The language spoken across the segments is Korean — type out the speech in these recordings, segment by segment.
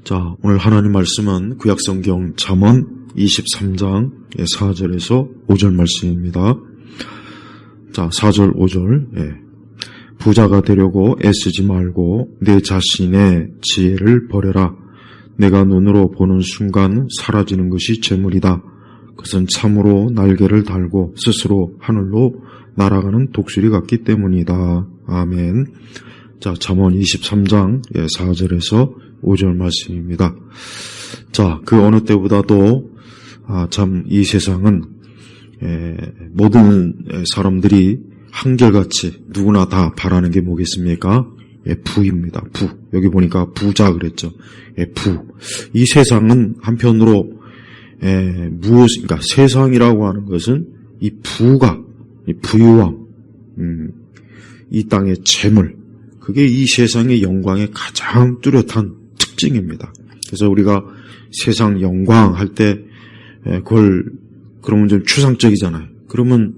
자, 오늘 하나님 말씀은 구약성경 잠언 23장 4절에서 5절 말씀입니다. 자, 4절 5절. 부자가 되려고 애쓰지 말고 내 자신의 지혜를 버려라. 내가 눈으로 보는 순간 사라지는 것이 재물이다. 그것은 참으로 날개를 달고 스스로 하늘로 날아가는 독수리 같기 때문이다. 아멘. 자, 잠언 23장 4절에서 5절 말씀입니다. 자, 그 어느 때보다도 참 이 세상은 모든 사람들이 한결같이 누구나 다 바라는 게 뭐겠습니까? 부입니다. 부. 여기 보니까 부자 그랬죠. 부. 이 세상은 한편으로 그러니까 세상이라고 하는 것은 이 부가, 이 부유함, 이 땅의 재물, 그게 이 세상의 영광의 가장 뚜렷한 특징입니다. 그래서 우리가 세상 영광 할 때 그러면 좀 추상적이잖아요. 그러면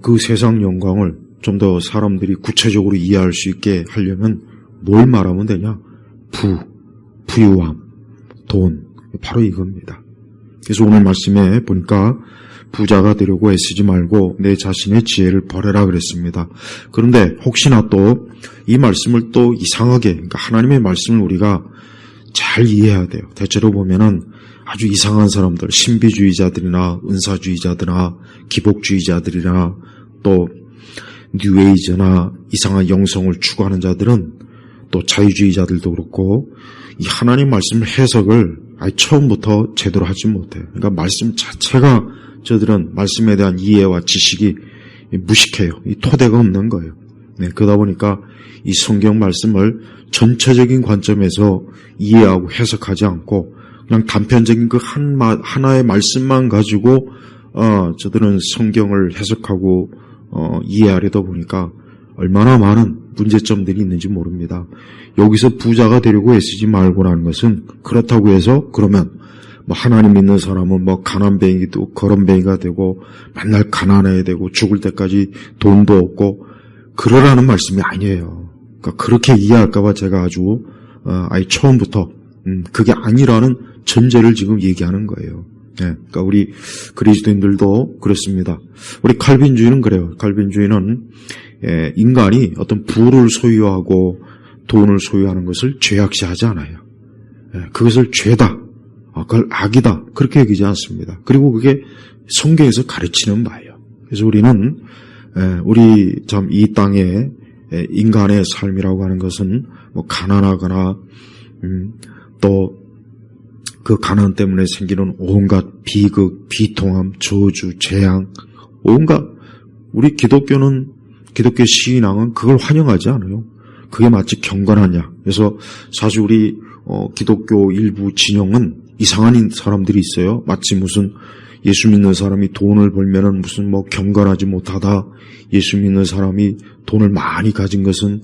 그 세상 영광을 좀 더 사람들이 구체적으로 이해할 수 있게 하려면 뭘 말하면 되냐? 부유함, 돈, 바로 이겁니다. 그래서 오늘 말씀에 보니까 부자가 되려고 애쓰지 말고 내 자신의 지혜를 버려라 그랬습니다. 그런데 혹시나 또 이 말씀을 또 이상하게, 그러니까 하나님의 말씀을 우리가 잘 이해해야 돼요. 대체로 보면은 아주 이상한 사람들, 신비주의자들이나 은사주의자들이나 기복주의자들이나 또 뉴에이저나 이상한 영성을 추구하는 자들은 또 자유주의자들도 그렇고 이 하나님 말씀 해석을 아예 처음부터 제대로 하지 못해요. 그러니까 말씀 자체가 저들은 말씀에 대한 이해와 지식이 무식해요. 이 토대가 없는 거예요. 그러다 보니까 이 성경 말씀을 전체적인 관점에서 이해하고 해석하지 않고 그냥 단편적인 그 하나의 말씀만 가지고 저들은 성경을 해석하고 이해하려다 보니까 얼마나 많은 문제점들이 있는지 모릅니다. 여기서 부자가 되려고 애쓰지 말고라는 것은 그렇다고 해서 그러면 하나님 믿는 사람은 가난뱅이도 거렁뱅이가 되고 맨날 가난해야 되고 죽을 때까지 돈도 없고 그러라는 말씀이 아니에요. 그러니까 그렇게 이해할까봐 제가 아주 아예 처음부터 그게 아니라는 전제를 지금 얘기하는 거예요. 그러니까 우리 그리스도인들도 그렇습니다. 우리 칼빈주의는 그래요. 칼빈주의는 인간이 어떤 부를 소유하고 돈을 소유하는 것을 죄악시하지 않아요. 그것을 죄다, 그걸 악이다 그렇게 여기지 않습니다. 그리고 그게 성경에서 가르치는 바예요. 그래서 우리는 우리 참 이 땅에 인간의 삶이라고 하는 것은 가난하거나 또 그 가난 때문에 생기는 온갖 비극, 비통함, 저주, 재앙, 온갖 우리 기독교의 신앙은 그걸 환영하지 않아요. 그게 마치 경건하냐. 그래서 사실 우리 기독교 일부 진영은 이상한 사람들이 있어요. 마치 무슨 예수 믿는 사람이 돈을 벌면은 무슨 경건하지 못하다. 예수 믿는 사람이 돈을 많이 가진 것은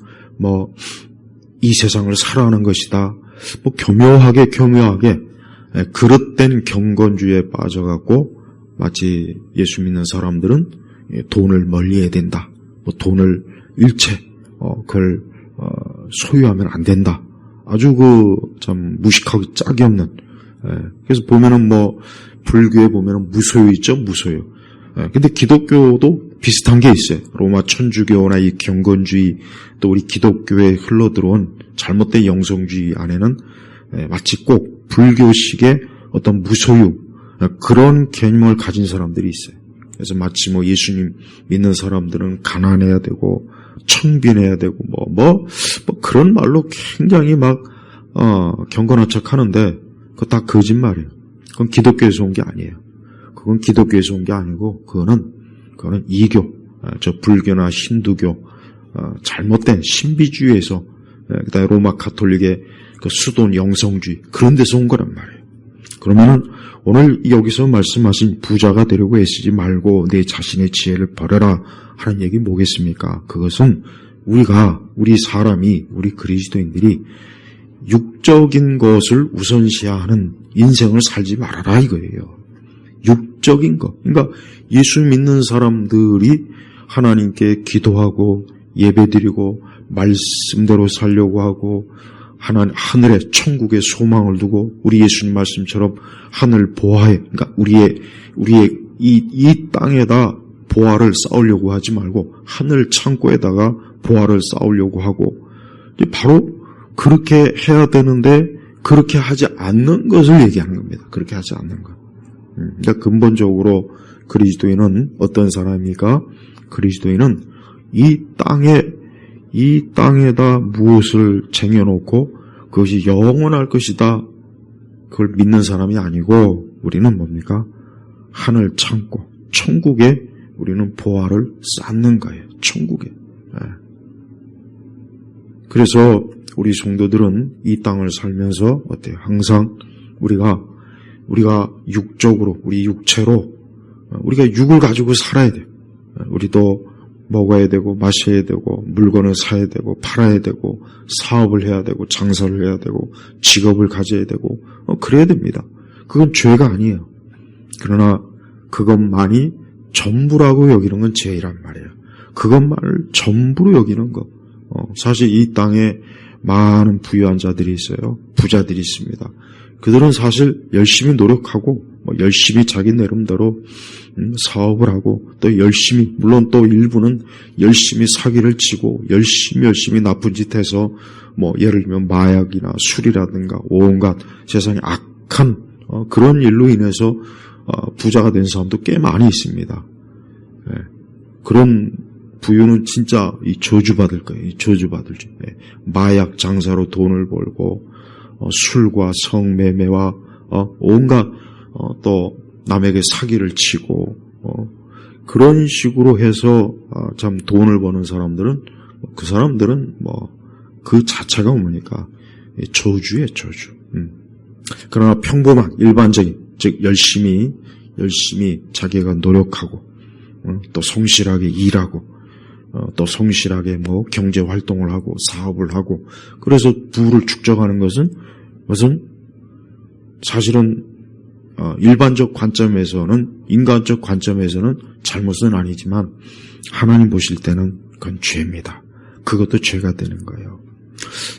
이 세상을 살아가는 것이다. 교묘하게 그릇된 경건주의에 빠져갖고 마치 예수 믿는 사람들은 돈을 멀리해야 된다. 돈을 일체 그걸 소유하면 안 된다. 아주 참 무식하고 짝이 없는. 그래서 보면은 불교에 보면은 무소유 있죠, 무소유. 근데 기독교도 비슷한 게 있어요. 로마 천주교나 이 경건주의 또 우리 기독교에 흘러들어온 잘못된 영성주의 안에는 마치 꼭 불교식의 어떤 무소유 그런 개념을 가진 사람들이 있어요. 그래서 마치 예수님 믿는 사람들은 가난해야 되고 청빈해야 되고 그런 말로 굉장히 경건한 척 하는데 그거 다 거짓말이에요. 그건 기독교에서 온 게 아니에요. 그건 기독교에서 온 게 아니고 그거는 이교, 불교나 힌두교 잘못된 신비주의에서 그다음에 로마 가톨릭의 그 수돈 영성주의 그런 데서 온 거란 말이에요. 그러면은 오늘 여기서 말씀하신 부자가 되려고 애쓰지 말고 내 자신의 지혜를 버려라 하는 얘기 뭐겠습니까? 그것은 우리 사람이 우리 그리스도인들이 육적인 것을 우선시하는 인생을 살지 말아라 이거예요. 육적인 것. 그러니까 예수 믿는 사람들이 하나님께 기도하고 예배드리고 말씀대로 살려고 하고 하늘에 천국의 소망을 두고 우리 예수님 말씀처럼 하늘 보화에, 그러니까 우리의 이 땅에다 보화를 쌓으려고 하지 말고 하늘 창고에다가 보화를 쌓으려고 하고, 바로 그렇게 해야 되는데 그렇게 하지 않는 것을 얘기하는 겁니다. 그렇게 하지 않는 것. 그러니까 근본적으로 그리스도인은 어떤 사람입니까? 그리스도인은 이 땅에다 무엇을 쟁여놓고 그것이 영원할 것이다, 그걸 믿는 사람이 아니고, 우리는 뭡니까? 하늘 창고, 천국에 우리는 보화를 쌓는 거예요. 천국에. 그래서 우리 성도들은 이 땅을 살면서 어때요? 항상 우리가 육적으로, 우리 육체로, 우리가 육을 가지고 살아야 돼요. 우리도 먹어야 되고 마셔야 되고 물건을 사야 되고 팔아야 되고 사업을 해야 되고 장사를 해야 되고 직업을 가져야 되고 그래야 됩니다. 그건 죄가 아니에요. 그러나 그것만이 전부라고 여기는 건 죄란 말이에요. 그것만을 전부로 여기는 거. 사실 이 땅에 많은 부유한 자들이 있어요. 부자들이 있습니다. 그들은 사실 열심히 노력하고 열심히 자기 나름대로 사업을 하고 또 열심히, 물론 또 일부는 열심히 사기를 치고 열심히 나쁜 짓 해서 예를 들면 마약이나 술이라든가 온갖 세상에 악한 그런 일로 인해서 부자가 된 사람도 꽤 많이 있습니다. 그런 부유는 진짜 이 저주받을 거예요. 이 저주받을 죄. 마약 장사로 돈을 벌고 술과 성매매와 온갖 또 남에게 사기를 치고 그런 식으로 해서 참 돈을 버는 사람들은, 그 사람들은 그 자체가 뭡니까? 저주예요, 저주. 그러나 평범한 일반적인, 즉 열심히 자기가 노력하고 또 성실하게 일하고 또 성실하게 경제 활동을 하고 사업을 하고 그래서 부를 축적하는 것은 사실은 일반적 관점에서는, 인간적 관점에서는 잘못은 아니지만 하나님 보실 때는 그건 죄입니다. 그것도 죄가 되는 거예요.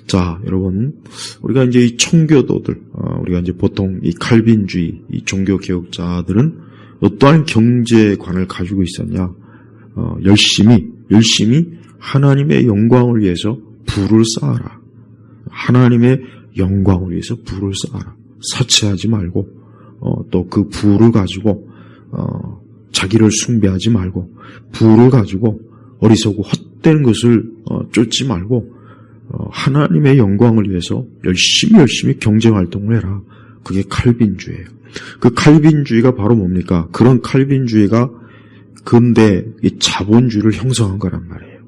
자, 여러분, 우리가 이제 이 청교도들, 우리가 이제 보통 이 칼빈주의, 이 종교 개혁자들은 어떠한 경제관을 가지고 있었냐? 열심히 하나님의 영광을 위해서 부를 쌓아라. 하나님의 영광을 위해서 부를 쌓아라. 사치하지 말고, 또 그 부를 가지고, 자기를 숭배하지 말고, 부를 가지고 어리석고 헛된 것을 쫓지 말고, 하나님의 영광을 위해서 열심히 경제활동을 해라. 그게 칼빈주의예요. 그 칼빈주의가 바로 뭡니까? 그런 칼빈주의가 근대 이 자본주의를 형성한 거란 말이에요.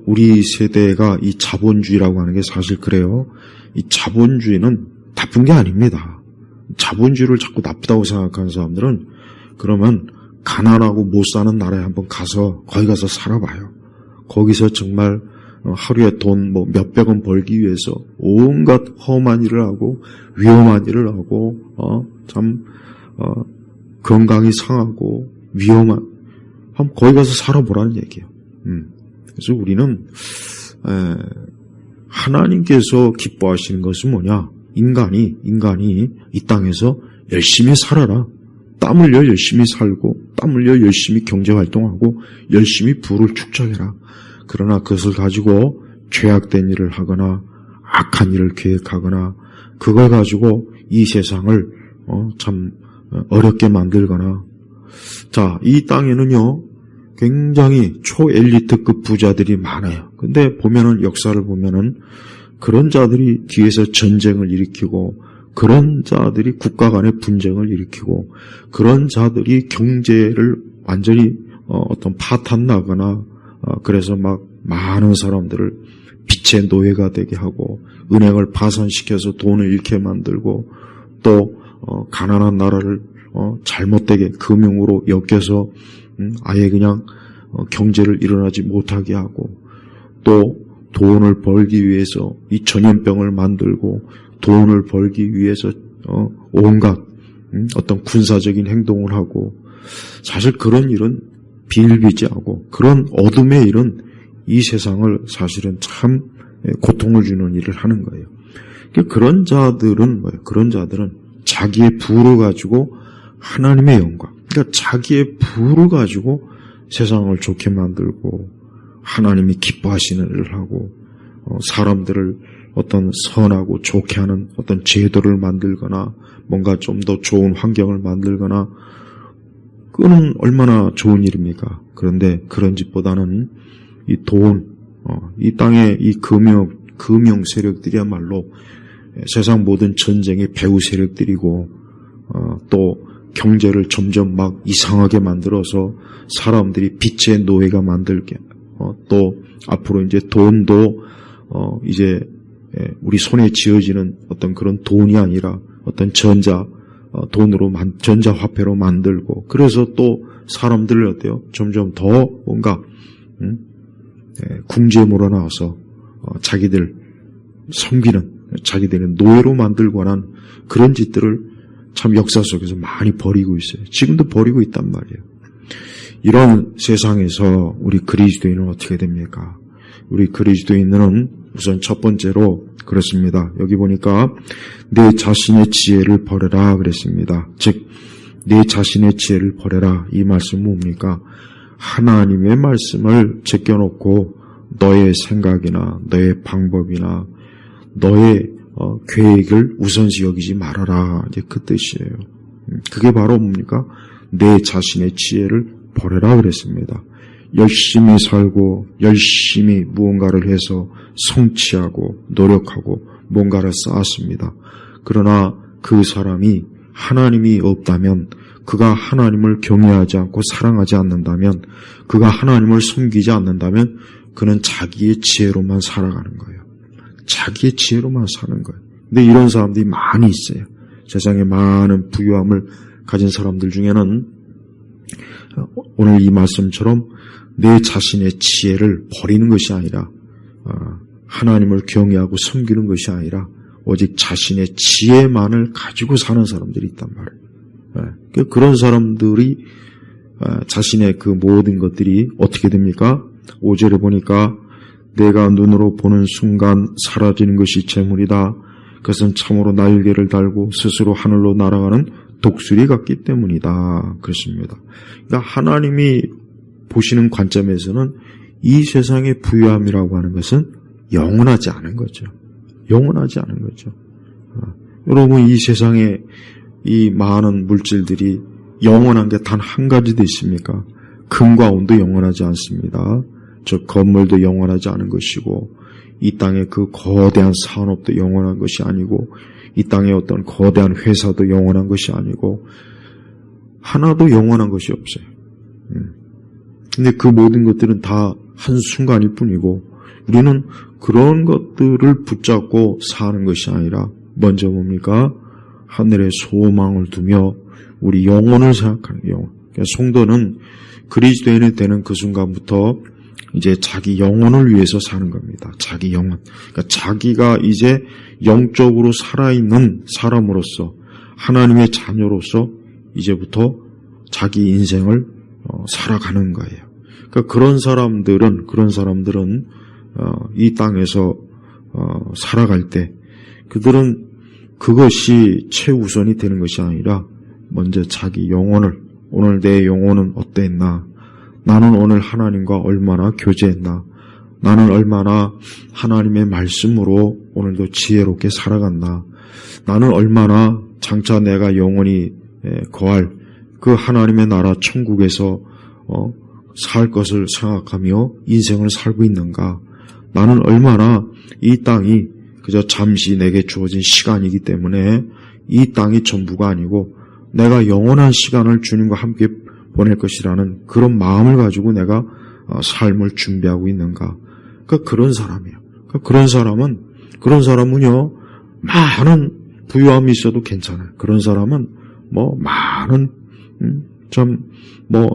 우리 세대가 이 자본주의라고 하는 게 사실 그래요. 이 자본주의는 나쁜 게 아닙니다. 자본주의를 자꾸 나쁘다고 생각하는 사람들은 그러면 가난하고 못 사는 나라에 한번 거기 가서 살아봐요. 거기서 정말 하루에 돈 몇백 원 벌기 위해서 온갖 험한 일을 하고 위험한 일을 하고 건강이 상하고 위험한, 한번 거기 가서 살아보라는 얘기예요. 그래서 우리는 하나님께서 기뻐하시는 것은 뭐냐? 인간이 이 땅에서 열심히 살아라. 땀 흘려 열심히 살고 땀 흘려 열심히 경제활동하고 열심히 부를 축적해라. 그러나 그것을 가지고 죄악된 일을 하거나 악한 일을 계획하거나 그걸 가지고 이 세상을 참 어렵게 만들거나. 자, 이 땅에는요 굉장히 초엘리트급 부자들이 많아요. 근데 보면은 역사를 보면은 그런 자들이 뒤에서 전쟁을 일으키고 그런 자들이 국가 간의 분쟁을 일으키고 그런 자들이 경제를 완전히 어떤 파탄 나거나 그래서 막 많은 사람들을 빚의 노예가 되게 하고 은행을 파산시켜서 돈을 잃게 만들고 또 가난한 나라를 잘못되게 금융으로 엮여서 아예 그냥 경제를 일어나지 못하게 하고 또 돈을 벌기 위해서 이 전염병을 만들고 돈을 벌기 위해서 온갖 어떤 군사적인 행동을 하고 사실 그런 일은 비일비재하고 그런 어둠의 일은 이 세상을 사실은 참 고통을 주는 일을 하는 거예요. 그런 자들은 뭐예요? 그런 자들은 자기의 부를 가지고 하나님의 영광, 그러니까 자기의 부를 가지고 세상을 좋게 만들고 하나님이 기뻐하시는 일을 하고 사람들을 어떤 선하고 좋게 하는 어떤 제도를 만들거나 뭔가 좀 더 좋은 환경을 만들거나 그거는 얼마나 좋은 일입니까? 그런데 그런 짓보다는 이 돈, 이 땅의 이 금융 세력들이야말로 세상 모든 전쟁의 배후 세력들이고 또 경제를 점점 막 이상하게 만들어서 사람들이 빚의 노예가 만들게 또 앞으로 이제 돈도 이제 우리 손에 쥐어지는 어떤 그런 돈이 아니라 어떤 돈으로 전자화폐로 만들고 그래서 또 사람들을 어때요? 점점 더 뭔가 궁지에 몰아넣어서 자기들 섬기는 자기들의 노예로 만들고 하는 그런 짓들을 참 역사 속에서 많이 벌이고 있어요. 지금도 벌이고 있단 말이에요. 이런 세상에서 우리 그리스도인은 어떻게 됩니까? 우리 그리스도인은 우선 첫 번째로 그렇습니다. 여기 보니까 내 자신의 지혜를 버려라 그랬습니다. 즉 내 자신의 지혜를 버려라. 이 말씀은 뭡니까? 하나님의 말씀을 제껴놓고 너의 생각이나 너의 방법이나 너의 계획을 우선시 여기지 말아라. 이제 그 뜻이에요. 그게 바로 뭡니까? 내 자신의 지혜를 버려라 그랬습니다. 열심히 살고 열심히 무언가를 해서 성취하고 노력하고 뭔가를 쌓았습니다. 그러나 그 사람이 하나님이 없다면, 그가 하나님을 경외하지 않고 사랑하지 않는다면, 그가 하나님을 섬기지 않는다면 그는 자기의 지혜로만 살아가는 거예요. 자기의 지혜로만 사는 거예요. 근데 이런 사람들이 많이 있어요. 세상에 많은 부유함을 가진 사람들 중에는 오늘 이 말씀처럼 내 자신의 지혜를 버리는 것이 아니라 하나님을 경외하고 섬기는 것이 아니라 오직 자신의 지혜만을 가지고 사는 사람들이 있단 말이에요. 그런 사람들이 자신의 그 모든 것들이 어떻게 됩니까? 5절에 보니까 내가 눈으로 보는 순간 사라지는 것이 재물이다. 그것은 참으로 날개를 달고 스스로 하늘로 날아가는 독수리 같기 때문이다. 그렇습니다. 그러니까 하나님이 보시는 관점에서는 이 세상의 부유함이라고 하는 것은 영원하지 않은 거죠. 영원하지 않은 거죠. 여러분, 이 세상에 이 많은 물질들이 영원한 게 단 한 가지도 있습니까? 금과 은도 영원하지 않습니다. 저 건물도 영원하지 않은 것이고 이 땅의 그 거대한 산업도 영원한 것이 아니고 이 땅의 어떤 거대한 회사도 영원한 것이 아니고 하나도 영원한 것이 없어요. 근데 그 모든 것들은 다 한순간일 뿐이고 우리는 그런 것들을 붙잡고 사는 것이 아니라 먼저 뭡니까? 하늘에 소망을 두며 우리 영혼을 생각하는 영혼. 그러니까 성도는 그리스도인이 되는 그 순간부터 이제 자기 영혼을 위해서 사는 겁니다. 자기 영혼. 그러니까 자기가 이제 영적으로 살아있는 사람으로서 하나님의 자녀로서 이제부터 자기 인생을 살아가는 거예요. 그러니까 그런 사람들은 이 땅에서 살아갈 때 그들은 그것이 최우선이 되는 것이 아니라 먼저 자기 영혼을, 오늘 내 영혼은 어땠나? 나는 오늘 하나님과 얼마나 교제했나? 나는 얼마나 하나님의 말씀으로 오늘도 지혜롭게 살아갔나? 나는 얼마나 장차 내가 영원히 거할 그 하나님의 나라 천국에서 살 것을 생각하며 인생을 살고 있는가? 나는 얼마나 이 땅이 그저 잠시 내게 주어진 시간이기 때문에 이 땅이 전부가 아니고 내가 영원한 시간을 주님과 함께 보낼 것이라는 그런 마음을 가지고 내가 삶을 준비하고 있는가? 그러니까 그런 사람이에요. 그러니까 그런 사람은요, 많은 부유함이 있어도 괜찮아요. 그런 사람은 많은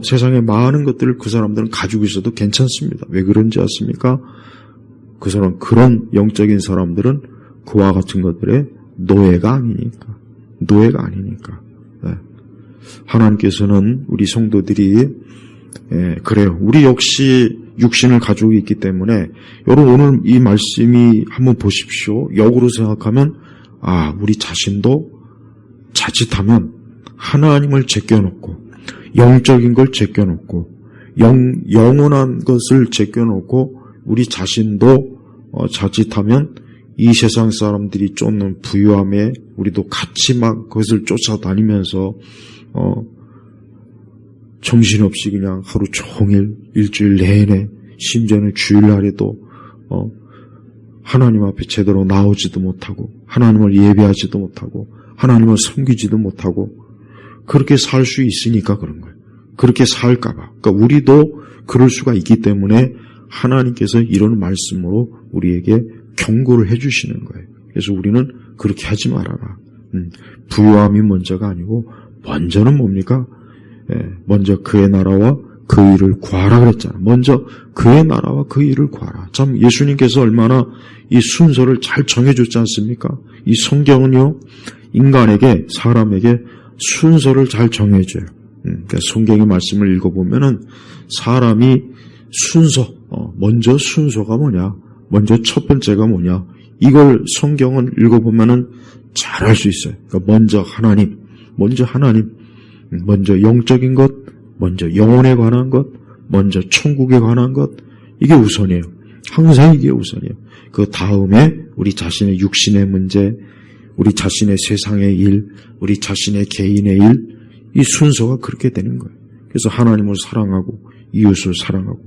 세상에 많은 것들을 그 사람들은 가지고 있어도 괜찮습니다. 왜 그런지 아십니까? 그 사람, 그런 영적인 사람들은 그와 같은 것들의 노예가 아니니까. 네. 하나님께서는 우리 성도들이 그래요. 우리 역시 육신을 가지고 있기 때문에 여러분 오늘 이 말씀이 한번 보십시오. 역으로 생각하면 우리 자신도 자칫하면 하나님을 제껴놓고 영적인 걸 제껴놓고 영원한 것을 제껴놓고 우리 자신도 자칫하면 이 세상 사람들이 쫓는 부유함에 우리도 같이 막 그것을 쫓아다니면서 정신없이 그냥 하루 종일 일주일 내내 심지어는 주일날에도 하나님 앞에 제대로 나오지도 못하고 하나님을 예배하지도 못하고 하나님을 섬기지도 못하고 그렇게 살 수 있으니까 그런 거예요. 그렇게 살까봐. 그러니까 우리도 그럴 수가 있기 때문에 하나님께서 이런 말씀으로 우리에게 경고를 해주시는 거예요. 그래서 우리는 그렇게 하지 말아라. 부유함이 먼저가 아니고 먼저는 뭡니까? 먼저 그의 나라와 그 일을 구하라 그랬잖아. 먼저 그의 나라와 그 일을 구하라. 참 예수님께서 얼마나 이 순서를 잘 정해줬지 않습니까? 이 성경은요, 인간에게, 사람에게 순서를 잘 정해줘요. 그러니까 성경의 말씀을 읽어보면은 사람이 순서, 먼저 순서가 뭐냐? 먼저 첫 번째가 뭐냐? 이걸 성경은 읽어보면은 잘 알 수 있어요. 그러니까 먼저 하나님, 먼저 영적인 것, 먼저 영혼에 관한 것, 먼저 천국에 관한 것, 이게 우선이에요. 항상 이게 우선이에요. 그 다음에 우리 자신의 육신의 문제, 우리 자신의 세상의 일, 우리 자신의 개인의 일, 이 순서가 그렇게 되는 거예요. 그래서 하나님을 사랑하고 이웃을 사랑하고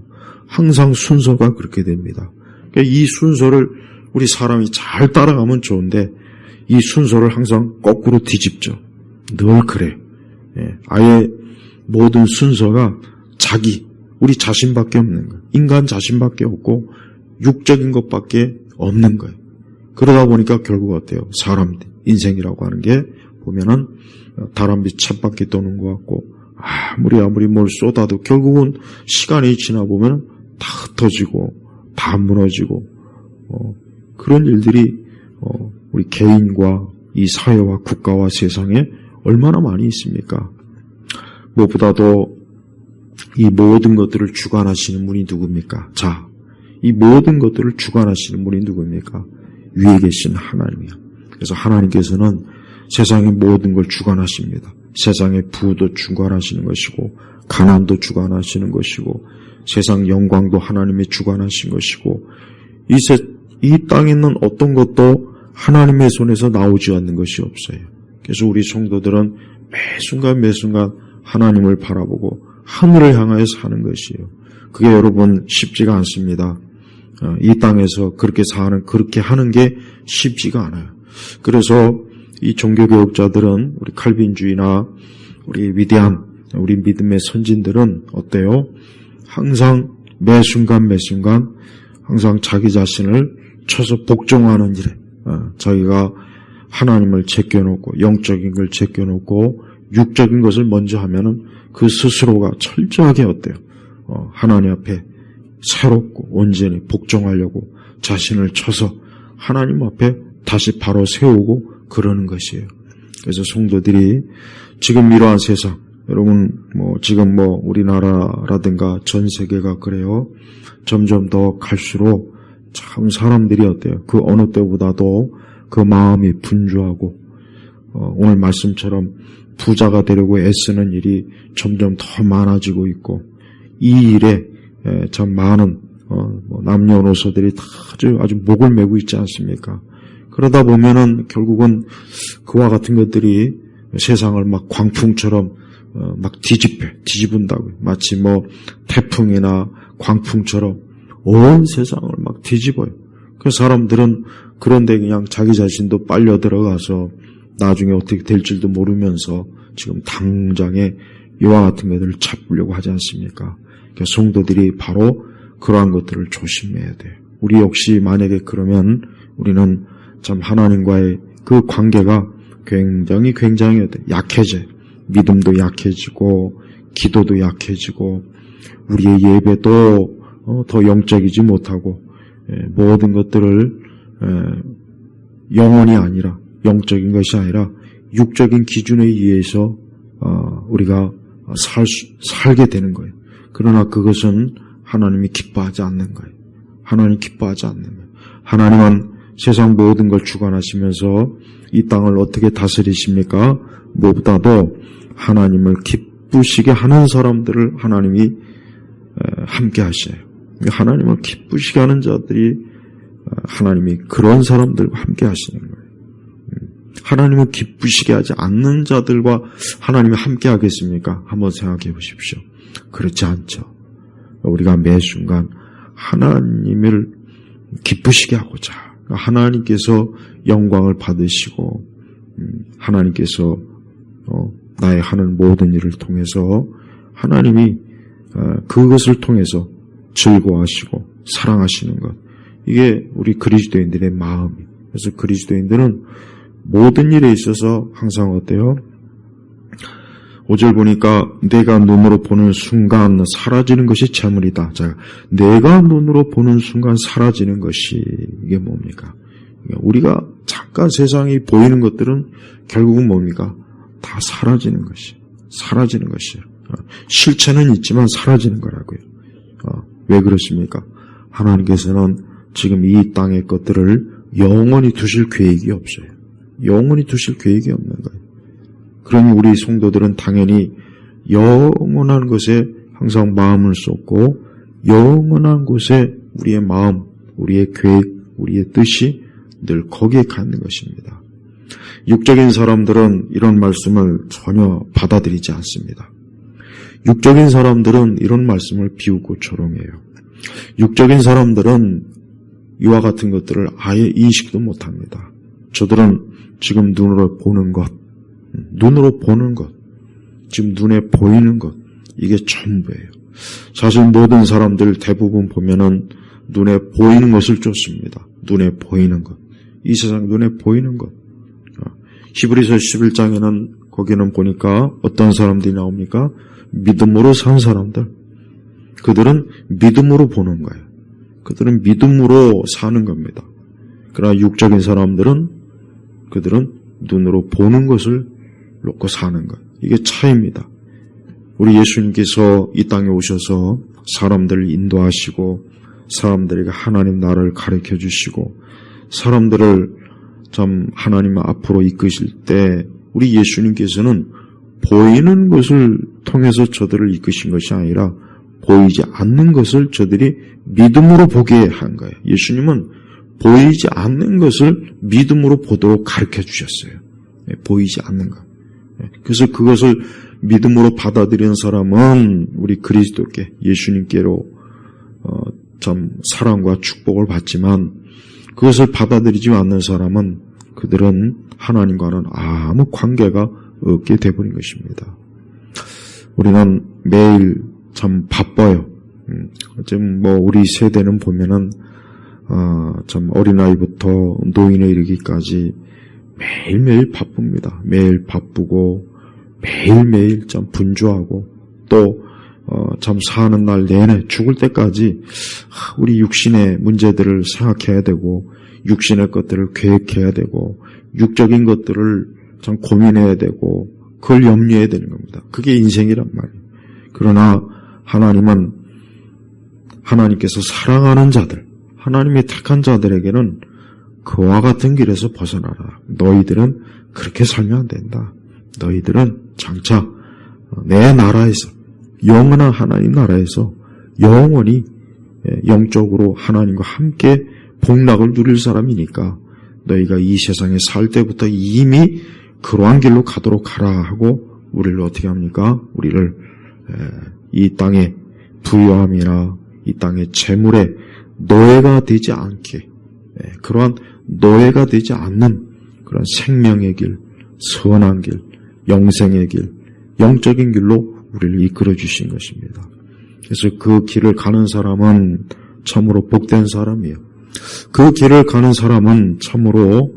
항상 순서가 그렇게 됩니다. 그러니까 이 순서를 우리 사람이 잘 따라가면 좋은데 이 순서를 항상 거꾸로 뒤집죠. 늘 그래요. 아예 모든 순서가 우리 자신밖에 없는 거예요. 인간 자신밖에 없고 육적인 것밖에 없는 거예요. 그러다 보니까 결국 어때요? 사람 인생이라고 하는 게 보면은 다람쥐 쳇바퀴 도는 것 같고 아무리 뭘 쏟아도 결국은 시간이 지나 보면 다 흩어지고 다 무너지고 그런 일들이 우리 개인과 이 사회와 국가와 세상에 얼마나 많이 있습니까? 무엇보다도 이 모든 것들을 주관하시는 분이 누굽니까? 자, 이 모든 것들을 주관하시는 분이 누굽니까? 위에 계신 하나님이요. 그래서 하나님께서는 세상의 모든 걸 주관하십니다. 세상의 부도 주관하시는 것이고 가난도 주관하시는 것이고 세상 영광도 하나님이 주관하신 것이고 이 땅에 있는 어떤 것도 하나님의 손에서 나오지 않는 것이 없어요. 그래서 우리 성도들은 매순간 하나님을 바라보고 하늘을 향하여 사는 것이에요. 그게 여러분 쉽지가 않습니다. 이 땅에서 그렇게 하는 게 쉽지가 않아요. 그래서 이 종교교육자들은 우리 칼빈주의나 우리 위대한 우리 믿음의 선진들은 어때요? 항상 매순간 항상 자기 자신을 쳐서 복종하는 일에 자기가 하나님을 제껴놓고 영적인 걸 제껴놓고 육적인 것을 먼저 하면은 그 스스로가 철저하게 어때요? 하나님 앞에 새롭고 온전히 복종하려고 자신을 쳐서 하나님 앞에 다시 바로 세우고 그러는 것이에요. 그래서 성도들이 지금 이러한 세상, 여러분 지금 우리나라라든가 전 세계가 그래요. 점점 더 갈수록 참 사람들이 어때요? 그 어느 때보다도 그 마음이 분주하고 오늘 말씀처럼 부자가 되려고 애쓰는 일이 점점 더 많아지고 있고 이 일에 참 많은 남녀노소들이 다 아주 목을 메고 있지 않습니까? 그러다 보면은 결국은 그와 같은 것들이 세상을 막 광풍처럼 막 뒤집은다고요. 마치 태풍이나 광풍처럼 온 세상을 막 뒤집어요. 그 사람들은 그런데 그냥 자기 자신도 빨려 들어가서 나중에 어떻게 될 줄도 모르면서 지금 당장에 이와 같은 것들을 잡으려고 하지 않습니까? 그러니까 성도들이 바로 그러한 것들을 조심해야 돼요. 우리 역시 만약에 그러면 우리는 참 하나님과의 그 관계가 굉장히 약해져요. 믿음도 약해지고 기도도 약해지고 우리의 예배도 더 영적이지 못하고 모든 것들을 영혼이 아니라 영적인 것이 아니라 육적인 기준에 의해서 우리가 살게 되는 거예요. 그러나 그것은 하나님이 기뻐하지 않는 거예요. 하나님 기뻐하지 않는 거예요. 하나님은 세상 모든 걸 주관하시면서 이 땅을 어떻게 다스리십니까? 무엇보다도 하나님을 기쁘시게 하는 사람들을 하나님이 함께 하셔요. 하나님을 기쁘시게 하는 자들이 하나님이 그런 사람들과 함께 하시는 거예요. 하나님을 기쁘시게 하지 않는 자들과 하나님이 함께 하겠습니까? 한번 생각해 보십시오. 그렇지 않죠. 우리가 매 순간 하나님을 기쁘시게 하고자, 하나님께서 영광을 받으시고 하나님께서 나의 하는 모든 일을 통해서 하나님이 그것을 통해서 즐거워하시고 사랑하시는 것, 이게 우리 그리스도인들의 마음이에요. 그래서 그리스도인들은 모든 일에 있어서 항상 어때요? 5절 보니까 내가 눈으로 보는 순간 사라지는 것이 재물이다. 자, 내가 눈으로 보는 순간 사라지는 것이 이게 뭡니까? 우리가 잠깐 세상이 보이는 것들은 결국은 뭡니까? 다 사라지는 것이. 사라지는 것이에요. 실체는 있지만 사라지는 거라고요. 왜 그렇습니까? 하나님께서는 지금 이 땅의 것들을 영원히 두실 계획이 없어요. 영원히 두실 계획이 없는 거예요. 그러니 우리 성도들은 당연히 영원한 것에 항상 마음을 쏟고 영원한 곳에 우리의 마음, 우리의 계획, 우리의 뜻이 늘 거기에 갖는 것입니다. 육적인 사람들은 이런 말씀을 전혀 받아들이지 않습니다. 육적인 사람들은 이런 말씀을 비웃고 조롱해요. 육적인 사람들은 이와 같은 것들을 아예 인식도 못합니다. 저들은 지금 눈으로 보는 것, 지금 눈에 보이는 것, 이게 전부예요. 사실 모든 사람들 대부분 보면은 눈에 보이는 것을 쫓습니다. 눈에 보이는 것. 이 세상 눈에 보이는 것. 히브리서 11장에는 거기는 보니까 어떤 사람들이 나옵니까? 믿음으로 산 사람들. 그들은 믿음으로 보는 거예요. 그들은 믿음으로 사는 겁니다. 그러나 육적인 사람들은 그들은 눈으로 보는 것을 놓고 사는 것. 이게 차이입니다. 우리 예수님께서 이 땅에 오셔서 사람들을 인도하시고 사람들에게 하나님 나라를 가르쳐 주시고 사람들을 참 하나님 앞으로 이끄실 때 우리 예수님께서는 보이는 것을 통해서 저들을 이끄신 것이 아니라 보이지 않는 것을 저들이 믿음으로 보게 한 거예요. 예수님은 보이지 않는 것을 믿음으로 보도록 가르쳐 주셨어요. 보이지 않는 것. 그래서 그것을 믿음으로 받아들이는 사람은 우리 그리스도께 예수님께로 참 사랑과 축복을 받지만 그것을 받아들이지 않는 사람은 그들은 하나님과는 아무 관계가 없게 되어버린 것입니다. 우리는 매일 참 바빠요. 지금 우리 세대는 보면은 참 어린아이부터 노인에 이르기까지 매일매일 바쁩니다. 매일 바쁘고 매일매일 참 분주하고 또 참 사는 날 내내 죽을 때까지 우리 육신의 문제들을 생각해야 되고 육신의 것들을 계획해야 되고 육적인 것들을 참 고민해야 되고 그걸 염려해야 되는 겁니다. 그게 인생이란 말이에요. 그러나 하나님은 하나님께서 사랑하는 자들, 하나님이 택한 자들에게는 그와 같은 길에서 벗어나라. 너희들은 그렇게 살면 안 된다. 너희들은 장차 내 나라에서 영원한 하나님 나라에서 영원히 영적으로 하나님과 함께 복락을 누릴 사람이니까 너희가 이 세상에 살 때부터 이미 그러한 길로 가도록 하라 하고 우리를 어떻게 합니까? 우리를 이 땅의 부유함이나 이 땅의 재물에 노예가 되지 않게 그러한 노예가 되지 않는 그런 생명의 길, 선한 길, 영생의 길, 영적인 길로 우리를 이끌어 주신 것입니다. 그래서 그 길을 가는 사람은 참으로 복된 사람이에요. 그 길을 가는 사람은 참으로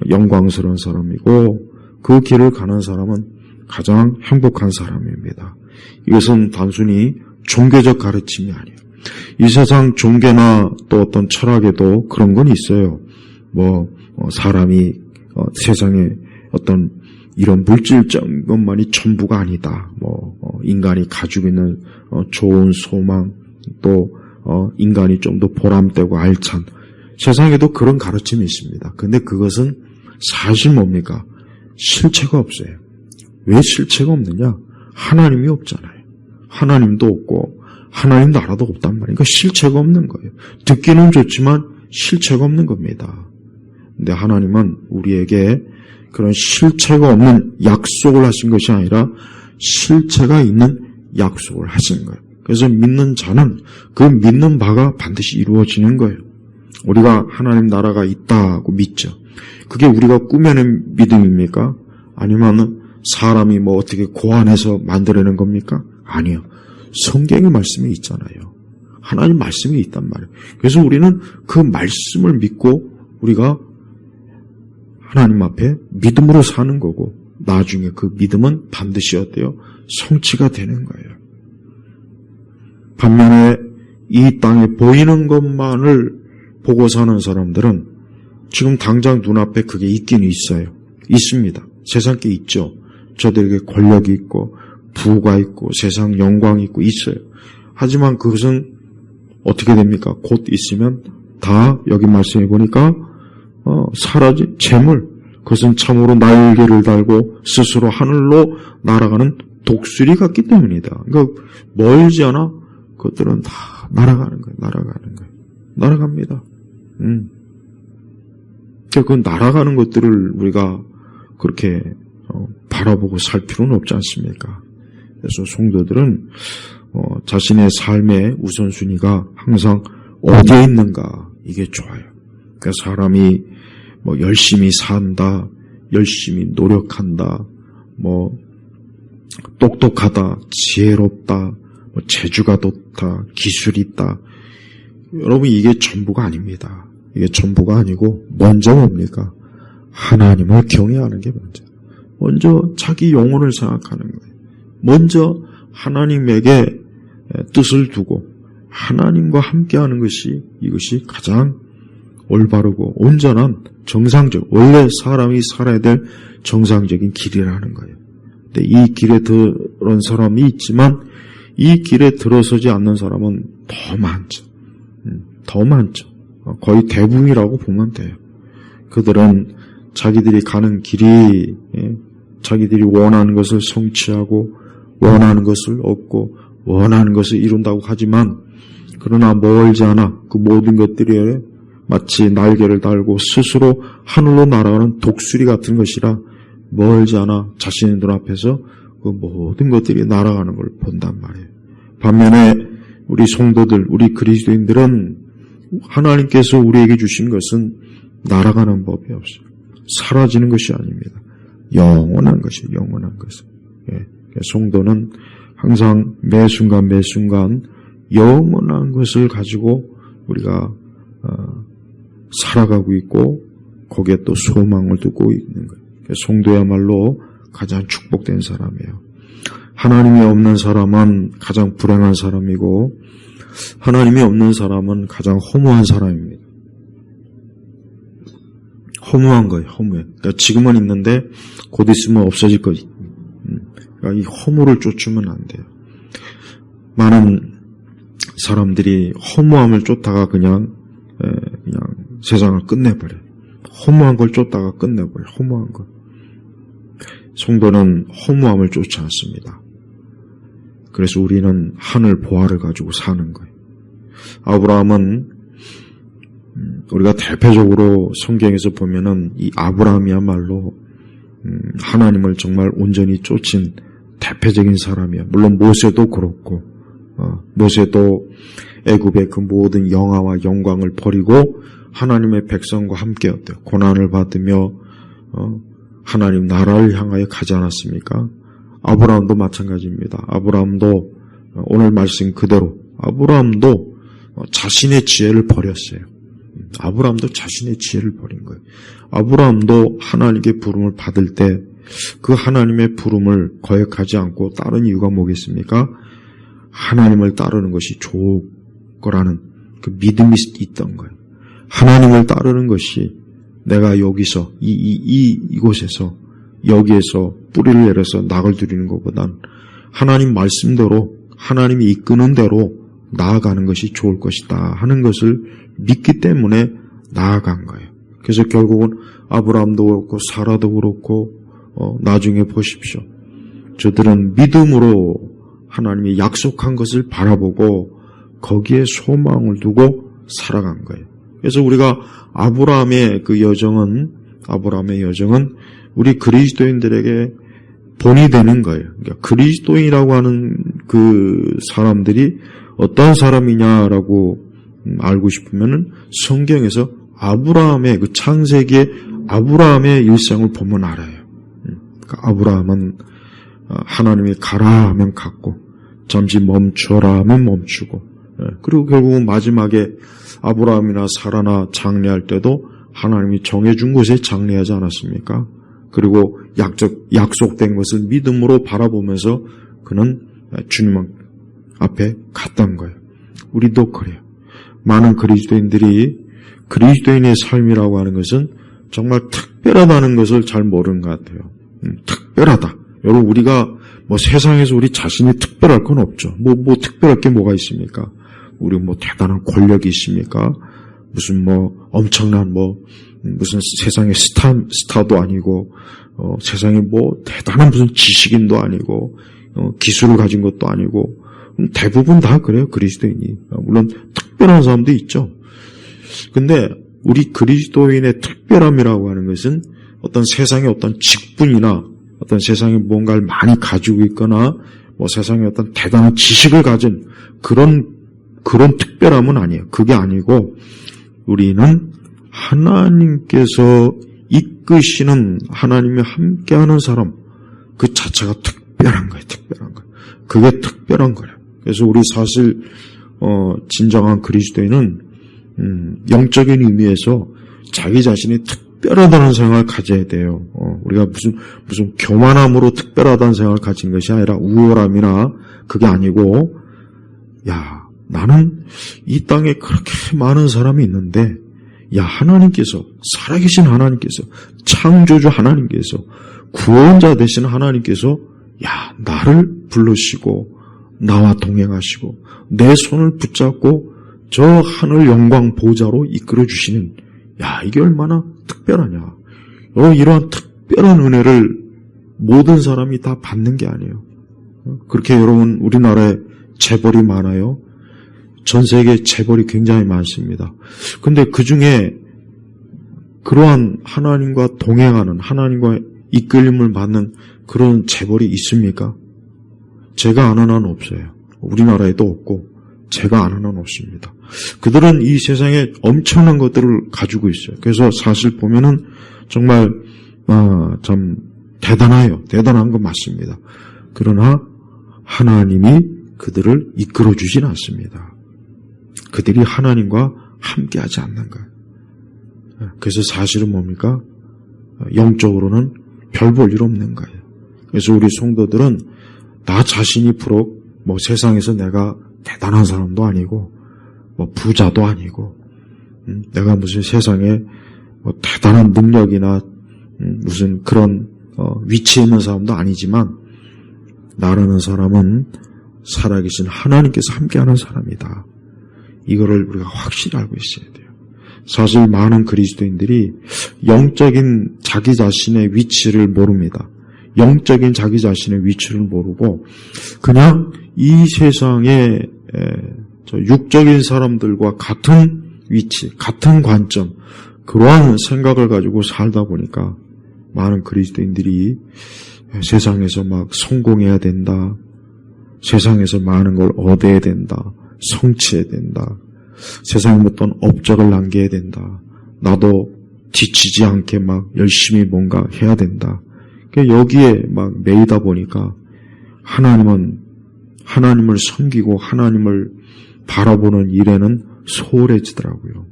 영광스러운 사람이고 그 길을 가는 사람은 가장 행복한 사람입니다. 이것은 단순히 종교적 가르침이 아니에요. 이 세상 종교나 또 어떤 철학에도 그런 건 있어요. 사람이 세상에 어떤 이런 물질적 것만이 전부가 아니다. 인간이 가지고 있는 좋은 소망, 또 인간이 좀 더 보람되고 알찬, 세상에도 그런 가르침이 있습니다. 근데 그것은 사실 뭡니까? 실체가 없어요. 왜 실체가 없느냐? 하나님이 없잖아요. 하나님도 없고 하나님 나라도 없단 말이에요. 그러니까 실체가 없는 거예요. 듣기는 좋지만 실체가 없는 겁니다. 근데 하나님은 우리에게 그런 실체가 없는 약속을 하신 것이 아니라 실체가 있는 약속을 하신 거예요. 그래서 믿는 자는 그 믿는 바가 반드시 이루어지는 거예요. 우리가 하나님 나라가 있다고 믿죠. 그게 우리가 꾸며낸 믿음입니까? 아니면 사람이 뭐 어떻게 고안해서 만들어낸 겁니까? 아니요. 성경의 말씀이 있잖아요. 하나님 말씀이 있단 말이에요. 그래서 우리는 그 말씀을 믿고 우리가 하나님 앞에 믿음으로 사는 거고, 나중에 그 믿음은 반드시 어때요? 성취가 되는 거예요. 반면에 이 땅에 보이는 것만을 보고 사는 사람들은 지금 당장 눈앞에 그게 있긴 있어요. 있습니다. 세상 게 있죠. 저들에게 권력이 있고 부가 있고 세상 영광이 있고 있어요. 하지만 그것은 어떻게 됩니까? 곧 있으면 다 여기 말씀해 보니까 사라진 재물, 그것은 참으로 날개를 달고 스스로 하늘로 날아가는 독수리 같기 때문이다. 그러니까 멀지 않아 그것들은 다 날아가는 거예요. 날아갑니다. 그 날아가는 것들을 우리가 그렇게 바라보고 살 필요는 없지 않습니까? 그래서 성도들은 자신의 삶의 우선순위가 항상 어디에 있는가, 이게 좋아요. 그러니까 사람이 뭐 열심히 산다, 열심히 노력한다, 뭐 똑똑하다, 지혜롭다, 뭐 재주가 좋다, 기술이 있다. 여러분, 이게 전부가 아닙니다. 이게 전부가 아니고 먼저 뭡니까? 하나님을 경외하는 게 먼저 자기 영혼을 생각하는 거예요. 먼저 하나님에게 뜻을 두고 하나님과 함께하는 것이, 이것이 가장 올바르고 온전한 정상적, 원래 사람이 살아야 될 정상적인 길이라는 거예요. 근데 이 길에 들어온 사람이 있지만 이 길에 들어서지 않는 사람은 더 많죠. 거의 대부분이라고 보면 돼요. 그들은 자기들이 가는 길이, 자기들이 원하는 것을 성취하고 원하는 것을 얻고 원하는 것을 이룬다고 하지만, 그러나 멀지 않아 그 모든 것들이 마치 날개를 달고 스스로 하늘로 날아가는 독수리 같은 것이라 멀지 않아 자신의 눈앞에서 그 모든 것들이 날아가는 걸 본단 말이에요. 반면에 우리 성도들, 우리 그리스도인들은 하나님께서 우리에게 주신 것은 날아가는 법이 없어요. 사라지는 것이 아닙니다. 영원한 것이에요. 영원한 것은. 성도는 항상 매 순간 영원한 것을 가지고 우리가 살아가고 있고 거기에 또 소망을 두고 있는 거예요. 성도야말로 가장 축복된 사람이에요. 하나님이 없는 사람은 가장 불행한 사람이고 하나님이 없는 사람은 가장 허무한 사람입니다. 허무한 거예요. 허무해. 그러니까 지금은 있는데 곧 있으면 없어질 거지. 그러니까 이 허무를 쫓으면 안 돼요. 많은 사람들이 허무함을 쫓다가 그냥 세상을 끝내버려요. 허무한 걸 쫓다가 끝내버려요. 허무한 걸. 성도는 허무함을 쫓지 않습니다. 그래서 우리는 하늘 보화를 가지고 사는 거예요. 아브라함은 우리가 대표적으로 성경에서 보면은 이 아브라함이야말로 하나님을 정말 온전히 쫓은 대표적인 사람이야. 물론 모세도 그렇고, 모세도 애굽의 그 모든 영화와 영광을 버리고 하나님의 백성과 함께였대요. 고난을 받으며 하나님 나라를 향하여 가지 않았습니까? 아브라함도 마찬가지입니다. 아브라함도 오늘 말씀 그대로 아브라함도 자신의 지혜를 버렸어요. 아브라함도 자신의 지혜를 버린 거예요. 아브라함도 하나님께 부름을 받을 때 그 하나님의 부름을 거역하지 않고 따른 이유가 뭐겠습니까? 하나님을 따르는 것이 좋을 거라는 그 믿음이 있던 거예요. 하나님을 따르는 것이 내가 여기서 이곳에서 여기에서 뿌리를 내려서 낙을 들이는 것보단 하나님 말씀대로 하나님이 이끄는 대로 나아가는 것이 좋을 것이다 하는 것을 믿기 때문에 나아간 거예요. 그래서 결국은 아브라함도 그렇고 사라도 그렇고 나중에 보십시오. 저들은 믿음으로 하나님이 약속한 것을 바라보고 거기에 소망을 두고 살아간 거예요. 그래서 우리가 아브라함의 여정은 우리 그리스도인들에게 본이 되는 거예요. 그러니까 그리스도인이라고 하는 그 사람들이 어떤 사람이냐라고 알고 싶으면은 성경에서 아브라함의 창세기의 아브라함의 일생을 보면 알아요. 그러니까 아브라함은 하나님이 가라 하면 갔고 잠시 멈춰라 하면 멈추고 그리고 결국은 마지막에 아브라함이나 사라나 장례할 때도 하나님이 정해준 곳에 장례하지 않았습니까? 그리고 약속된 것을 믿음으로 바라보면서 그는 주님 앞에 갔던 거예요. 우리도 그래요. 많은 그리스도인들이 그리스도인의 삶이라고 하는 것은 정말 특별하다는 것을 잘 모르는 것 같아요. 특별하다. 여러분 우리가 세상에서 우리 자신이 특별할 건 없죠. 특별할 게 뭐가 있습니까? 우리 대단한 권력이 있습니까? 무슨 엄청난 무슨 세상의 스타도 아니고 세상에 대단한 무슨 지식인도 아니고 기술을 가진 것도 아니고 대부분 다 그래요. 그리스도인이. 물론 특별한 사람도 있죠. 근데 우리 그리스도인의 특별함이라고 하는 것은 어떤 세상의 어떤 직분이나 어떤 세상에 뭔가를 많이 가지고 있거나 세상에 어떤 대단한 지식을 가진 그런 특별함은 아니에요. 그게 아니고 우리는 하나님께서 이끄시는 하나님이 함께하는 사람 그 자체가 특별한 거예요. 그게 특별한 거예요. 그래서 우리 사실 진정한 그리스도인은 영적인 의미에서 자기 자신이 특별하다는 생각을 가져야 돼요. 우리가 무슨 교만함으로 특별하다는 생각을 가진 것이 아니라 우월함이나 그게 아니고 나는 이 땅에 그렇게 많은 사람이 있는데 하나님께서 살아계신 하나님께서 창조주 하나님께서 구원자 되신 하나님께서 나를 부르시고 나와 동행하시고 내 손을 붙잡고 저 하늘 영광 보좌로 이끌어 주시는 이게 얼마나 특별하냐. 이러한 특별한 은혜를 모든 사람이 다 받는 게 아니에요. 그렇게 여러분 우리나라에 재벌이 많아요. 전 세계에 재벌이 굉장히 많습니다. 근데 그 중에 그러한 하나님과 동행하는 하나님과 이끌림을 받는 그런 재벌이 있습니까? 제가 아는 한 없어요. 우리나라에도 없고 제가 아는 한 없습니다. 그들은 이 세상에 엄청난 것들을 가지고 있어요. 그래서 사실 보면은 정말 참 대단해요. 대단한 건 맞습니다. 그러나 하나님이 그들을 이끌어 주진 않습니다. 그들이 하나님과 함께하지 않는 거예요. 그래서 사실은 뭡니까? 영적으로는 별 볼 일 없는 거예요. 그래서 우리 성도들은 나 자신이 비록 세상에서 내가 대단한 사람도 아니고 부자도 아니고 내가 무슨 세상에 대단한 능력이나 무슨 그런 위치에 있는 사람도 아니지만 나라는 사람은 살아계신 하나님께서 함께하는 사람이다. 이거를 우리가 확실히 알고 있어야 돼요. 사실 많은 그리스도인들이 영적인 자기 자신의 위치를 모릅니다. 영적인 자기 자신의 위치를 모르고 그냥 이 세상의 육적인 사람들과 같은 위치, 같은 관점, 그러한 생각을 가지고 살다 보니까 많은 그리스도인들이 세상에서 성공해야 된다, 세상에서 많은 걸 얻어야 된다, 성취해야 된다, 세상에 어떤 업적을 남겨야 된다, 나도 지치지 않게 열심히 뭔가 해야 된다. 여기에 매이다 보니까 하나님을 섬기고 하나님을 바라보는 일에는 소홀해지더라고요.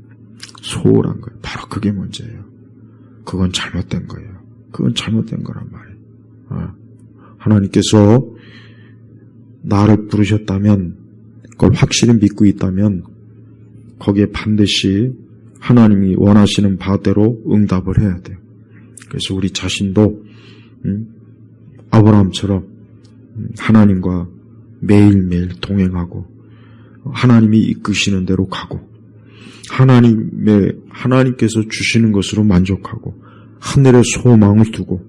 소홀한 거예요. 바로 그게 문제예요. 그건 잘못된 거예요. 그건 잘못된 거란 말이에요. 하나님께서 나를 부르셨다면, 그걸 확실히 믿고 있다면 거기에 반드시 하나님이 원하시는 바대로 응답을 해야 돼요. 그래서 우리 자신도 아브라함처럼 하나님과 매일매일 동행하고 하나님이 이끄시는 대로 가고 하나님께서 주시는 것으로 만족하고 하늘에 소망을 두고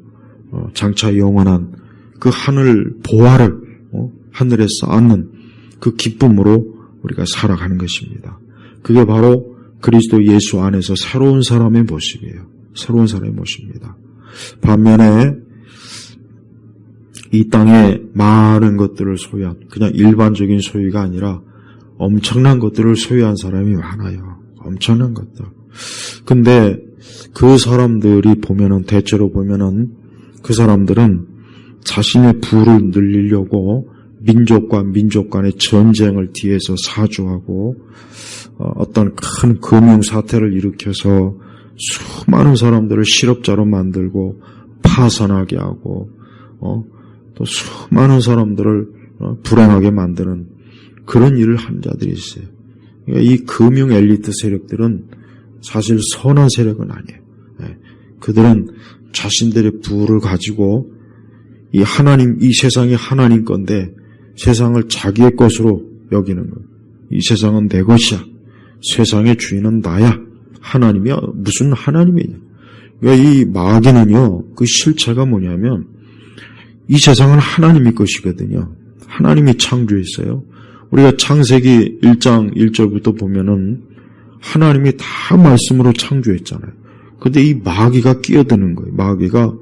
장차 영원한 그 하늘 보화를 하늘에 쌓는 그 기쁨으로 우리가 살아가는 것입니다. 그게 바로 그리스도 예수 안에서 새로운 사람의 모습이에요. 새로운 사람의 모습입니다. 반면에 이 땅에 많은 것들을 소유한, 그냥 일반적인 소유가 아니라 엄청난 것들을 소유한 사람이 많아요. 엄청난 것들. 근데 그 사람들이 대체로 보면은 그 사람들은 자신의 부를 늘리려고 민족과 민족 간의 전쟁을 뒤에서 사주하고 어떤 큰 금융 사태를 일으켜서 수많은 사람들을 실업자로 만들고 파산하게 하고 또 수많은 사람들을 불행하게 만드는 그런 일을 한 자들이 있어요. 그러니까 이 금융 엘리트 세력들은 사실 선한 세력은 아니에요. 그들은 자신들의 부를 가지고 이 세상이 하나님 건데 세상을 자기의 것으로 여기는 거예요. 이 세상은 내 것이야. 세상의 주인은 나야. 하나님이야. 무슨 하나님이냐. 그러니까 이 마귀는요, 그 실체가 뭐냐면 이 세상은 하나님의 것이거든요. 하나님이 창조했어요. 우리가 창세기 1장 1절부터 보면은 하나님이 다 말씀으로 창조했잖아요. 근데 이 마귀가 끼어드는 거예요. 마귀가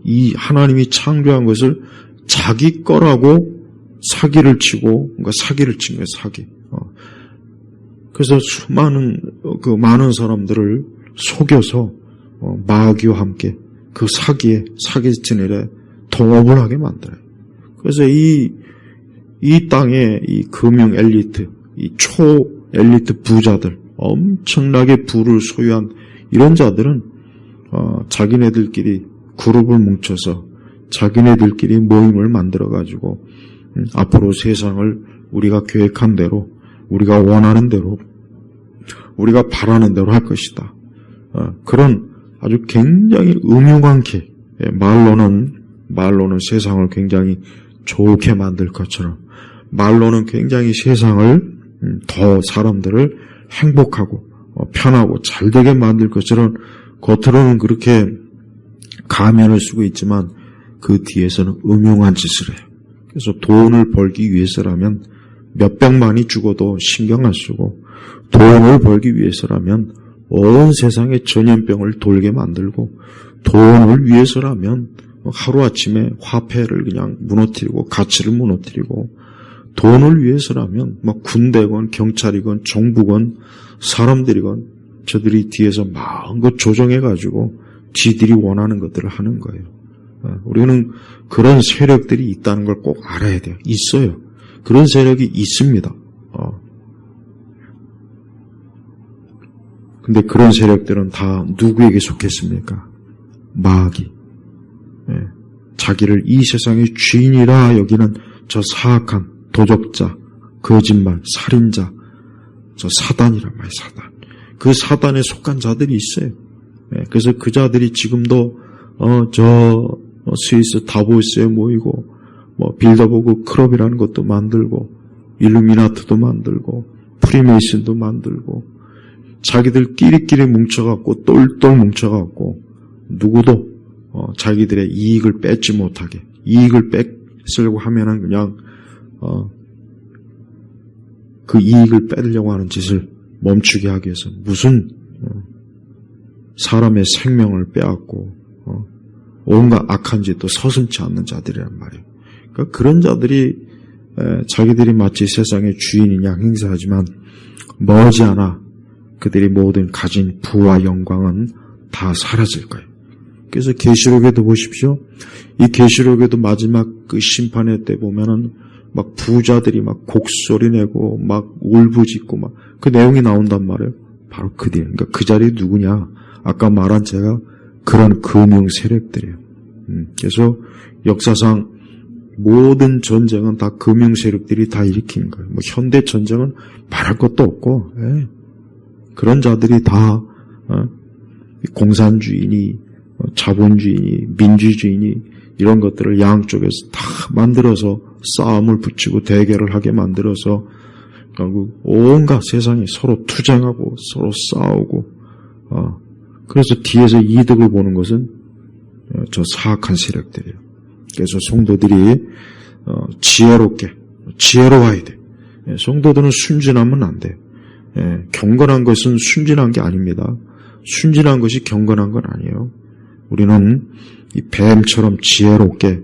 이 하나님이 창조한 것을 자기 거라고 사기를 치고, 그러니까 사기를 친 거예요. 사기. 그래서 많은 사람들을 속여서 마귀와 함께 그 사기친 일에 동업을 하게 만들어요. 그래서 이 땅에 이 금융 엘리트, 이 초 엘리트 부자들, 엄청나게 부를 소유한 이런 자들은 자기네들끼리 그룹을 뭉쳐서 자기네들끼리 모임을 만들어가지고 앞으로 세상을 우리가 계획한 대로, 우리가 원하는 대로, 우리가 바라는 대로 할 것이다. 그런 아주 굉장히 음흉한게 말로는 세상을 굉장히 좋게 만들 것처럼, 말로는 굉장히 세상을 더 사람들을 행복하고 편하고 잘되게 만들 것처럼 겉으로는 그렇게 가면을 쓰고 있지만 그 뒤에서는 음흉한 짓을 해요. 그래서 돈을 벌기 위해서라면 몇백만이 죽어도 신경 안 쓰고, 돈을 벌기 위해서라면 온 세상에 전염병을 돌게 만들고, 돈을 위해서라면 하루아침에 화폐를 그냥 무너뜨리고 가치를 무너뜨리고, 돈을 위해서라면 막 군대건 경찰이건 정부건 사람들이건 저들이 뒤에서 마음껏 조정해가지고 지들이 원하는 것들을 하는 거예요. 우리는 그런 세력들이 있다는 걸 꼭 알아야 돼요. 있어요. 그런 세력이 있습니다. 근데 그런 세력들은 다 누구에게 속했습니까? 마귀. 자기를 이 세상의 주인이라 여기는 저 사악한 도적자, 거짓말, 살인자, 저 사단이란 말이에요. 사단. 그 사단에 속한 자들이 있어요. 그래서 그 자들이 지금도 스위스 다보스에 모이고 빌더버그 클럽이라는 것도 만들고 일루미나트도 만들고 프리메이슨도 만들고 자기들 끼리끼리 뭉쳐갖고 똘똘 뭉쳐갖고 누구도 자기들의 이익을 뺏지 못하게, 이익을 뺏으려고 하면은 그냥 그 이익을 뺏으려고 하는 짓을 멈추게 하기 위해서 무슨 사람의 생명을 빼앗고 온갖 악한 짓도 서슴지 않는 자들이란 말이에요. 그러니까 그런 자들이 자기들이 마치 세상의 주인인 양 행세하지만 머지않아 그들이 모든 가진 부와 영광은 다 사라질 거예요. 그래서 계시록에도 보십시오. 이 계시록에도 마지막 그 심판의 때 보면은 막 부자들이 막 곡소리 내고 막 울부짖고 막 그 내용이 나온단 말이에요. 바로 그들. 그러니까 그 자리에 누구냐? 아까 말한 제가 그런 금융 세력들이에요. 그래서 역사상 모든 전쟁은 다 금융 세력들이 다 일으킨 거예요. 뭐 현대 전쟁은 말할 것도 없고, 그런 자들이 다 공산주의니 자본주의니 민주주의니 이런 것들을 양쪽에서 다 만들어서 싸움을 붙이고 대결을 하게 만들어서 결국 온갖 세상이 서로 투쟁하고 서로 싸우고 그래서 뒤에서 이득을 보는 것은 저 사악한 세력들이에요. 그래서 성도들이 지혜로워야 돼. 성도들은 순진하면 안 돼. 경건한 것은 순진한 게 아닙니다. 순진한 것이 경건한 건 아니에요. 우리는 이 뱀처럼 지혜롭게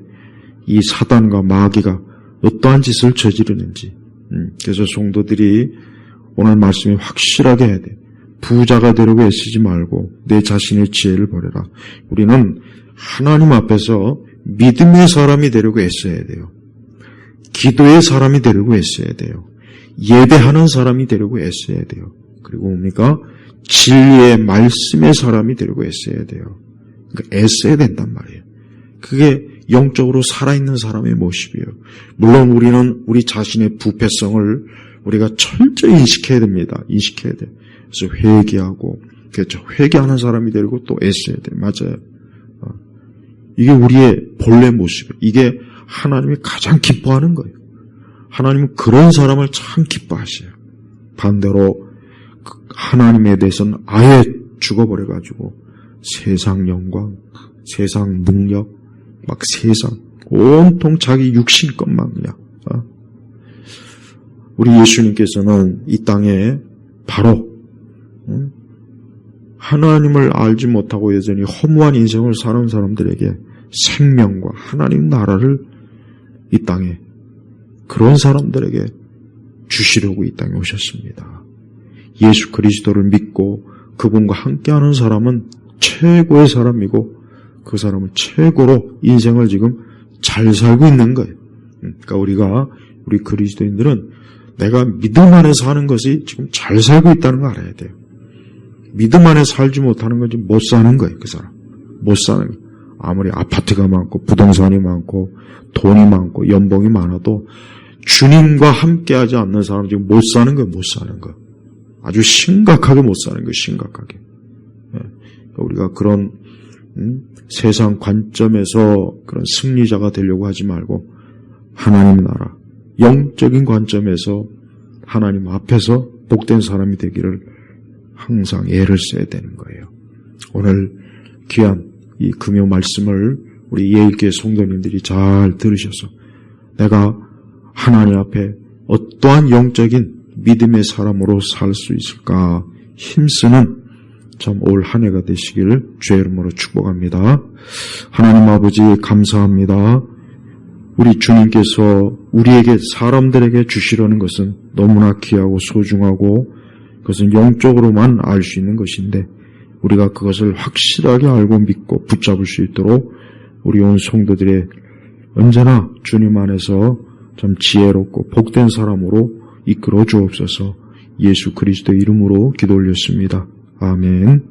이 사단과 마귀가 어떠한 짓을 저지르는지 그래서 성도들이 오늘 말씀이 확실하게 해야 돼. 부자가 되려고 애쓰지 말고 내 자신의 지혜를 버려라. 우리는 하나님 앞에서 믿음의 사람이 되려고 애써야 돼요. 기도의 사람이 되려고 애써야 돼요. 예배하는 사람이 되려고 애써야 돼요. 그리고 뭡니까? 진리의 말씀의 사람이 되려고 애써야 돼요. 그러니까 애써야 된단 말이에요. 그게 영적으로 살아있는 사람의 모습이에요. 물론 우리는 우리 자신의 부패성을 우리가 철저히 인식해야 됩니다. 인식해야 돼요. 그래서 회개하고, 그렇죠. 회개하는 사람이 되려고 또 애써야 돼요. 맞아요. 이게 우리의 본래 모습이에요. 이게 하나님이 가장 기뻐하는 거예요. 하나님은 그런 사람을 참 기뻐하셔요. 반대로 하나님에 대해서는 아예 죽어버려가지고 세상 영광, 세상 능력, 막 세상 온통 자기 육신 것만 그냥. 우리 예수님께서는 이 땅에 바로 하나님을 알지 못하고 여전히 허무한 인생을 사는 사람들에게 생명과 하나님 나라를 이 땅에 그런 사람들에게 주시려고 이 땅에 오셨습니다. 예수 그리스도를 믿고 그분과 함께하는 사람은 최고의 사람이고 그 사람은 최고로 인생을 지금 잘 살고 있는 거예요. 그러니까 우리 그리스도인들은 내가 믿음 안에 사는 것이 지금 잘 살고 있다는 거 알아야 돼요. 믿음 안에 살지 못하는 건 지금 못 사는 거예요. 그 사람 못 사는 거예요. 아무리 아파트가 많고 부동산이 많고 돈이 많고 연봉이 많아도 주님과 함께하지 않는 사람은 지금 못 사는 거예요. 못 사는 거. 아주 심각하게 못 사는 거예요. 심각하게. 우리가 그런 세상 관점에서 그런 승리자가 되려고 하지 말고 하나님 나라 영적인 관점에서 하나님 앞에서 복된 사람이 되기를 항상 애를 써야 되는 거예요. 오늘 귀한 이 금요 말씀을 우리 예일교회 성도님들이 잘 들으셔서 내가 하나님 앞에 어떠한 영적인 믿음의 사람으로 살 수 있을까 힘쓰는 참 올 한 해가 되시기를 주의 이름으로 축복합니다. 하나님 아버지 감사합니다. 우리 주님께서 우리에게 사람들에게 주시려는 것은 너무나 귀하고 소중하고 그것은 영적으로만 알 수 있는 것인데 우리가 그것을 확실하게 알고 믿고 붙잡을 수 있도록 우리 온 성도들의 언제나 주님 안에서 참 지혜롭고 복된 사람으로 이끌어 주옵소서. 예수 그리스도의 이름으로 기도 올렸습니다. 아멘.